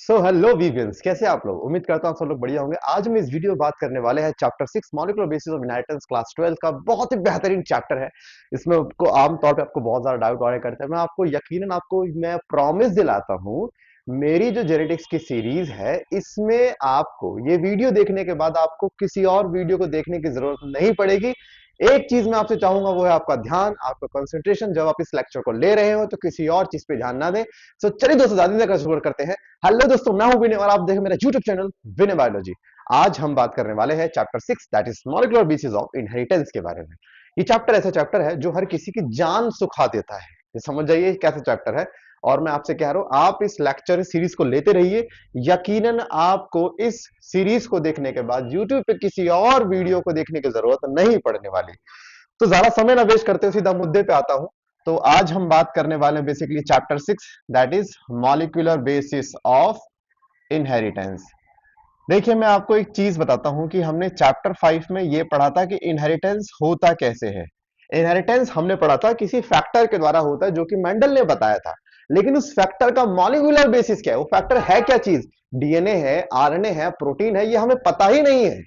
Hello वीवियंस, कैसे आप लोग। उम्मीद करता हूँ आप सब लोग बढ़िया होंगे। आज हम इस वीडियो में बात करने वाले हैं chapter 6 molecular basis of inheritance class 12 का। बहुत ही बेहतरीन चैप्टर है। इसमें आपको आमतौर पे आपको बहुत ज्यादा डाउट आने करते हैं। मैं प्रॉमिस दिलाता हूँ, मेरी जो जेनेटिक्स की सीरीज है इसमें आपको ये वीडियो देखने के बाद आपको किसी और वीडियो को देखने की जरूरत नहीं पड़ेगी। एक चीज मैं आपसे चाहूंगा, वो है आपका ध्यान, आपका कंसंट्रेशन। जब आप इस लेक्चर को ले रहे हो तो किसी और चीज पे ध्यान ना दें। चलिए दोस्तों, ज्यादा देर का शुरू करते हैं। हेलो दोस्तों, मैं हूं विनय और आप देखें मेरा यूट्यूब चैनल विनय बायोलॉजी। आज हम बात करने वाले हैं chapter 6 that is molecular basis of inheritance के बारे में। ये चैप्टर ऐसा चैप्टर है जो हर किसी की जान सुखा देता है। ये समझ जाइए कैसा चैप्टर है। और मैं आपसे कह रहा हूं, आप इस लेक्चर सीरीज को लेते रहिए। यकीनन आपको इस सीरीज को देखने के बाद यूट्यूब पे किसी और वीडियो को देखने की जरूरत नहीं पड़ने वाली। तो ज्यादा समय ना वेस्ट करते हुए सीधा मुद्दे पे आता हूं। तो आज हम बात करने वाले हैं basically chapter 6 that is molecular basis of inheritance. देखिए, मैं आपको एक चीज बताता हूं कि हमने चैप्टर 5 में यह पढ़ा था कि इनहेरिटेंस होता कैसे है। इनहेरिटेंस हमने पढ़ा था किसी फैक्टर के द्वारा होता है जो कि मेंडल ने बताया था। लेकिन उस फैक्टर का मॉलिक्यूलर बेसिस क्या है, वो फैक्टर है क्या चीज। डीएनए है, आरएनए है, प्रोटीन है, ये हमें पता ही नहीं है।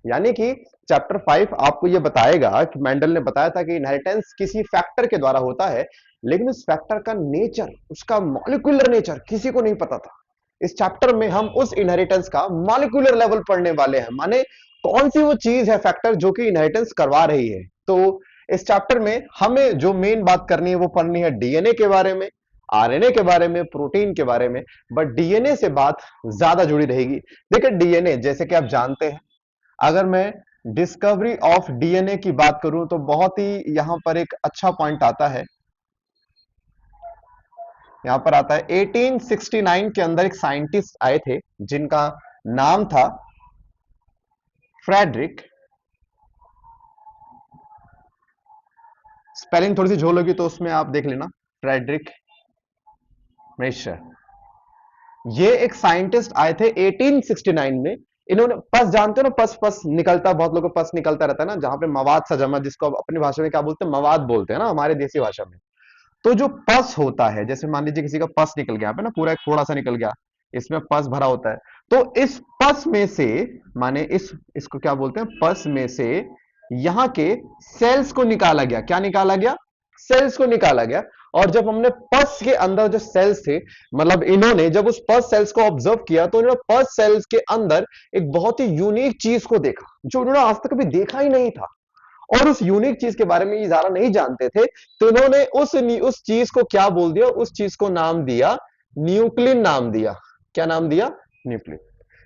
यानी कि चैप्टर 5 आपको यह बताएगा कि मेंडल ने बताया था कि इनहेरिटेंस किसी फैक्टर के द्वारा होता है, लेकिन उस फैक्टर का नेचर, उसका मॉलिक्यूलर नेचर किसी को नहीं पता था। इस चैप्टर में हम उस इनहेरिटेंस का मॉलिक्यूलर लेवल पढ़ने वाले हैं, माने कौन सी वो चीज है फैक्टर जो कि इनहेरिटेंस करवा रही है। तो इस चैप्टर में हमें जो मेन बात करनी है वो पढ़नी है डीएनए के बारे में, आरएनए के बारे में, प्रोटीन के बारे में। बट डीएनए से बात ज्यादा जुड़ी रहेगी। देखिए, डीएनए जैसे कि आप जानते हैं, अगर मैं डिस्कवरी ऑफ डीएनए की बात करूं तो बहुत ही यहां पर एक अच्छा पॉइंट आता है। यहां पर आता है 1869 के अंदर एक साइंटिस्ट आए थे जिनका नाम था फ्रेडरिक। स्पेलिंग थोड़ी सी झोल होगी तो उसमें आप देख लेना, फ्रेडरिक मेशर। ये एक साइंटिस्ट आए थे 1869 में। इन्होंने पस, जानते हो ना, पस पस निकलता, बहुत लोगों को पस निकलता रहता है ना, जहां पे मवाद सा जमा, जिसको अपनी भाषा में क्या बोलते हैं, मवाद बोलते हैं ना हमारे देसी भाषा में। तो जो पस होता है, जैसे मान लीजिए किसी का पस निकल गया पे ना, पूरा एक थोड़ा सा निकल गया, इसमें पस भरा होता है। तो इस पस में से, माने इसको क्या बोलते हैं, पस में से यहां के सेल्स को निकाला गया। क्या निकाला गया? सेल्स को निकाला गया। और जब हमने पस के अंदर जो सेल्स थे, मतलब इन्होंने जब उस पस सेल्स को ऑब्जर्व किया तो इन्होंने पस सेल्स के अंदर एक बहुत ही यूनिक चीज को देखा जो उन्होंने आज तक कभी देखा ही नहीं था। और उस यूनिक चीज के बारे में ये ज्यादा नहीं जानते थे, तो इन्होंने उस चीज को क्या बोल दिया, उस चीज को नाम दिया न्यूक्लिन नाम दिया। क्या नाम दिया? Nuclein.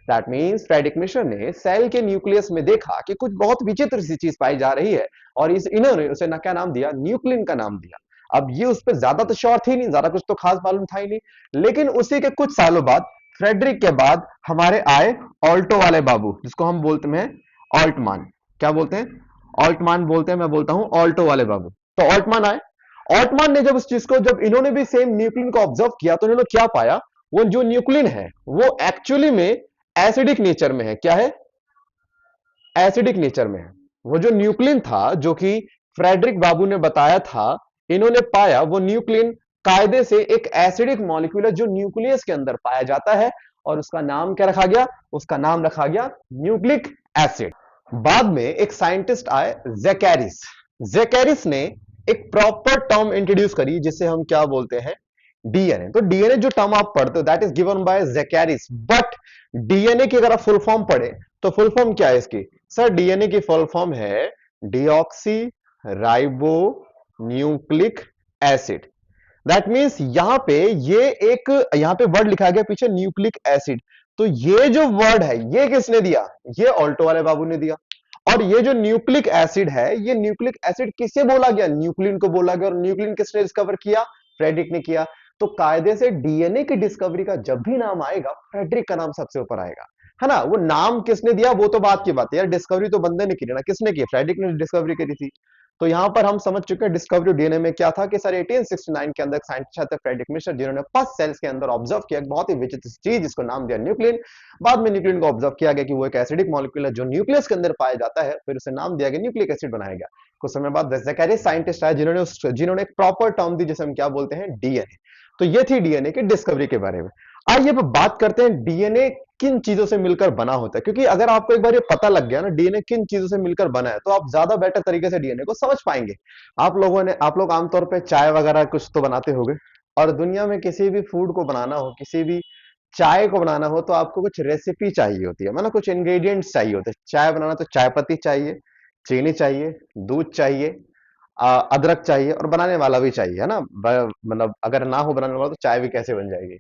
That means Friedrich Miescher ने सेल के न्यूक्लियस में देखा कि कुछ बहुत विचित्र सी चीज पाई जा रही है, और इन्होंने उसे ना क्या नाम दिया, न्यूक्लिन का नाम दिया। अब ये उस पर ज्यादा तो श्योर थी नहीं, ज्यादा कुछ तो खास मालूम था ही नहीं। लेकिन उसी के कुछ सालों बाद, फ्रेडरिक के बाद हमारे आए ऑल्टो वाले बाबू, जिसको हम बोलते हैं ऑल्टमान। क्या बोलते हैं? ऑल्टमान बोलते हैं, मैं बोलता हूं ऑल्टो वाले बाबू। तो ऑल्टमान आए। ऑल्टमान ने जब उस चीज को, जब इन्होंने भी सेम न्यूक्लिन को ऑब्जर्व किया, तो इन्होंने क्या पाया, वो जो न्यूक्लिन है वो एक्चुअली में एसिडिक नेचर में है। क्या है? एसिडिक नेचर में है। वो जो न्यूक्लिन था जो कि फ्रेडरिक बाबू ने बताया था, इन्होंने पाया वो न्यूक्लिन कायदे से एक एसिडिक मॉलिक्यूल है जो न्यूक्लियस के अंदर पाया जाता है। और उसका नाम क्या रखा गया? उसका नाम रखा गया न्यूक्लिक एसिड। बाद में एक साइंटिस्ट आए, ज़ेकेरिस। ज़ेकेरिस ने एक प्रॉपर टर्म इंट्रोड्यूस करी जिसे हम क्या बोलते हैं, डीएनए। तो डीएनए जो टर्म आप पढ़ते हो दैट इज गिवन बाय ज़ेकेरिस। बट डीएनए की अगर आप फुल फॉर्म पढ़े तो फुल फॉर्म क्या है इसकी? सर, डीएनए की फुल फॉर्म है deoxy ribo nucleic acid. That means यहां पे ये एक, यहां पे वर्ड लिखा गया पीछे न्यूक्लिक एसिड। तो ये जो वर्ड है ये किसने दिया? ये ऑल्टो वाले बाबू ने दिया। और ये जो न्यूक्लिक एसिड है, ये न्यूक्लिक एसिड किसे बोला गया? न्यूक्लिन को बोला गया। और न्यूक्लिन किसने डिस्कवर किया? फ्रेडरिक ने किया। तो कायदे से डीएनए की डिस्कवरी का जब भी नाम आएगा, फ्रेडरिक का नाम सबसे ऊपर आएगा, है ना। वो नाम किसने दिया वो तो बात की बात है यार, डिस्कवरी तो बंदे ने की ना, किसने की? फ्रेडरिक ने डिस्कवरी करी थी। तो यहां पर हम समझ चुके हैं डिस्कवरी डीएनए में क्या था कि सर 1869 के अंदर साइंटिस्ट थे फ्रेडरिक मिशर, जिन्होंने पस सेल्स के अंदर ऑब्जर्व किया बहुत ही विचित्र चीज जिसको नाम दिया न्यूक्लिन। बाद में न्यूक्लिन को ऑब्जर्व किया गया कि वो एक एसिडिक मॉलिक्यूल है जो न्यूक्लियस के अंदर पाया जाता है, फिर उसे नाम दिया गया, न्यूक्लिक एसिड बनाया गया। कुछ समय बाद ज़ेकेरिस साइंटिस्ट आए जिन्होंने एक प्रॉपर टर्म दी जिसे हम क्या बोलते हैं, डीएनए। तो ये थी डीएनए की डिस्कवरी के बारे में। आइए अब बात करते हैं डीएनए किन चीजों से मिलकर बना होता है, क्योंकि अगर आपको एक बार ये पता लग गया ना डीएनए किन चीजों से मिलकर बना है, तो आप ज्यादा बेटर तरीके से डीएनए को समझ पाएंगे। आप लोग आमतौर पे चाय वगैरह कुछ तो बनाते होंगे, और दुनिया में किसी भी फूड को बनाना हो, किसी भी चाय को बनाना हो, तो आपको कुछ रेसिपी चाहिए होती है, मतलब कुछ इंग्रेडिएंट्स चाहिए होते हैं। चाय बनाना तो चाय पत्ती चाहिए, चीनी चाहिए, दूध चाहिए, अदरक चाहिए, और बनाने वाला भी चाहिए, है ना। मतलब अगर ना हो बनाने वाला तो चाय भी कैसे बन जाएगी।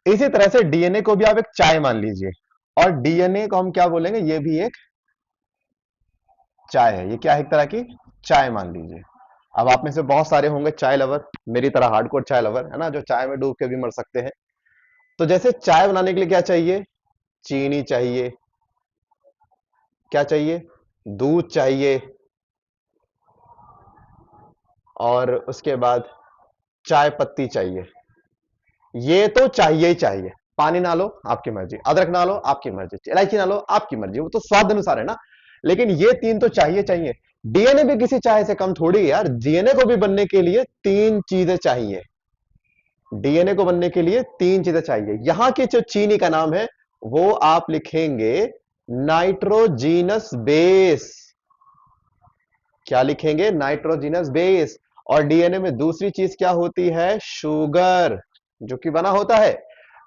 इसी तरह से डीएनए को भी आप एक चाय मान लीजिए, और डीएनए को हम क्या बोलेंगे, ये भी एक चाय है। ये क्या है, एक तरह की चाय मान लीजिए। अब आप में से बहुत सारे होंगे चाय लवर, मेरी तरह हार्डकोर चाय लवर, है ना, जो चाय में डूब के भी मर सकते हैं। तो जैसे चाय बनाने के लिए क्या चाहिए, चीनी चाहिए, क्या चाहिए, दूध चाहिए, और उसके बाद चाय पत्ती चाहिए। ये तो चाहिए ही चाहिए। पानी ना लो आपकी मर्जी, अदरक ना लो आपकी मर्जी, इलायची ना लो आपकी मर्जी, वो तो स्वाद अनुसार है ना। लेकिन ये तीन तो चाहिए चाहिए। डीएनए भी किसी चाय से कम थोड़ी है यार। डीएनए को भी बनने के लिए तीन चीजें चाहिए। डीएनए को बनने के लिए तीन चीजें चाहिए। यहां की जो चीनी का नाम है वो आप लिखेंगे नाइट्रोजीनस बेस। क्या लिखेंगे, नाइट्रोजीनस बेस। और डीएनए में दूसरी चीज क्या होती है, शुगर, जो कि बना होता है,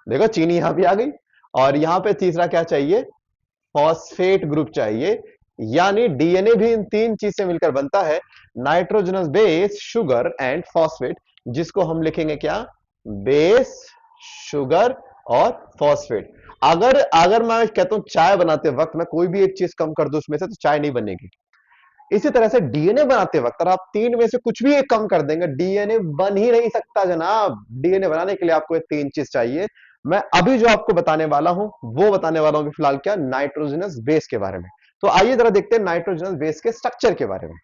देखो चीनी यहां भी आ गई। और यहां पे तीसरा क्या चाहिए, फॉस्फेट ग्रुप चाहिए। यानी डीएनए भी इन तीन चीज से मिलकर बनता है, nitrogenous base, sugar and phosphate, जिसको हम लिखेंगे क्या, बेस, शुगर और फॉस्फेट। अगर अगर मैं कहता हूं चाय बनाते वक्त मैं कोई भी एक चीज कम कर दूं उसमें से, तो चाय नहीं बनेगी। इसी तरह से डीएनए बनाते वक्त अगर आप तीन में से कुछ भी एक कम कर देंगे, डीएनए बन ही नहीं सकता जनाब। डीएनए बनाने के लिए आपको ये तीन चीज चाहिए। मैं अभी जो आपको बताने वाला हूं वो बताने वाला हूं कि फिलहाल क्या, नाइट्रोजनस बेस के बारे में। तो आइए जरा देखते हैं नाइट्रोजनस बेस के स्ट्रक्चर के बारे में।